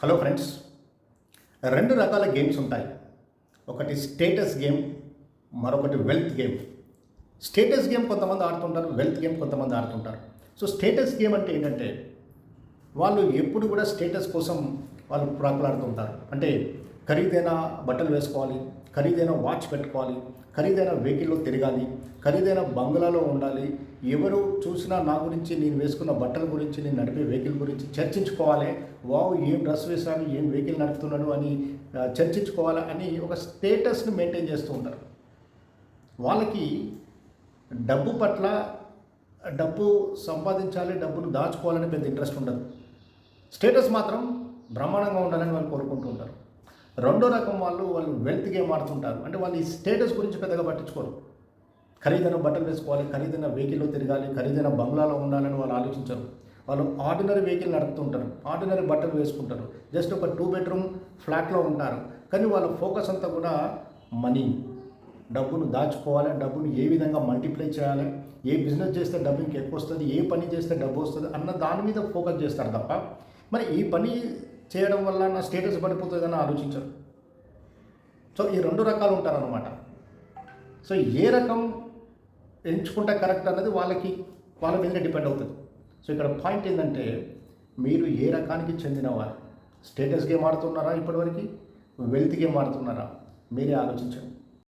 Hello friends, రెండు రకాల games ఉంటాయి. ఒకటి స్టేటస్ గేమ్, మరొకటి వెల్త్ గేమ్. స్టేటస్ గేమ్ కొంతమంది ఆడుతుంటారు, వెల్త్ గేమ్ కొంతమంది ఆడుతుంటారు. సో స్టేటస్ గేమ్ అంటే ఏంటంటే వాళ్ళు ఎప్పుడు కూడా స్టేటస్ కోసం వాళ్ళు ప్రాకులాడుతుంటారు. అంటే ఖరీదైన బట్టలు వేసుకోవాలి, ఖరీదైన వాచ్ పెట్టుకోవాలి, ఖరీదైన వెహికల్లో తిరగాలి, ఖరీదైన బంగ్లాలో ఉండాలి. ఎవరు చూసినా నా గురించి, నేను వేసుకున్న బట్టల గురించి, నేను నడిపే వెహికల్ గురించి చర్చించుకోవాలి. వావ్, ఏం డ్రెస్ వేసాడు, ఏం వెహికల్ నడుపుతున్నాడు అని చర్చించుకోవాలి అని ఒక స్టేటస్ని మెయింటైన్ చేస్తూ ఉంటారు. వాళ్ళకి డబ్బు పట్ల, డబ్బు సంపాదించాలి, డబ్బును దాచుకోవాలని పెద్ద ఇంట్రెస్ట్ ఉండదు. స్టేటస్ మాత్రం బ్రహ్మాండంగా ఉండాలని వాళ్ళు కోరుకుంటూ ఉంటారు. రెండో రకం వాళ్ళు వెల్త్ గేమ్ ఆడుతుంటారు. అంటే వాళ్ళు ఈ స్టేటస్ గురించి పెద్దగా పట్టించుకోరు. ఖరీదైన బట్టలు వేసుకోవాలి, ఖరీదైన వెహికల్లో తిరగాలి, ఖరీదైన బంగ్లాలో ఉండాలని వాళ్ళు ఆలోచించరు. వాళ్ళు ఆర్డినరీ వెహికల్ నడుపుతుంటారు, ఆర్డినరీ బట్టలు వేసుకుంటారు, జస్ట్ ఒక 2 బెడ్రూమ్ ఫ్లాట్లో ఉంటారు. కానీ వాళ్ళ ఫోకస్ అంతా కూడా మనీ, డబ్బును దాచుకోవాలి, డబ్బును ఏ విధంగా మల్టిప్లై చేయాలి, ఏ బిజినెస్ చేస్తే డబ్బు ఇంకా ఎక్కువ వస్తుంది, ఏ పని చేస్తే డబ్బు వస్తుంది అన్న దాని మీద ఫోకస్ చేస్తారు తప్ప మరి ఈ పని చేయడం వల్ల నా స్టేటస్ పడిపోతుందని ఆలోచించరు. సో ఈ 2 రకాలు ఉంటారన్నమాట. సో ఏ రకం ఎంచుకుంటే కరెక్ట్ అన్నది వాళ్ళ మీద డిపెండ్ అవుతుంది. సో ఇక్కడ పాయింట్ ఏంటంటే మీరు ఏ రకానికి చెందినవారు? స్టేటస్ గేమ్ ఆడుతున్నారా, ఇప్పటివరకు వెల్త్ గేమ్ ఆడుతున్నారా? మీరే ఆలోచించండి.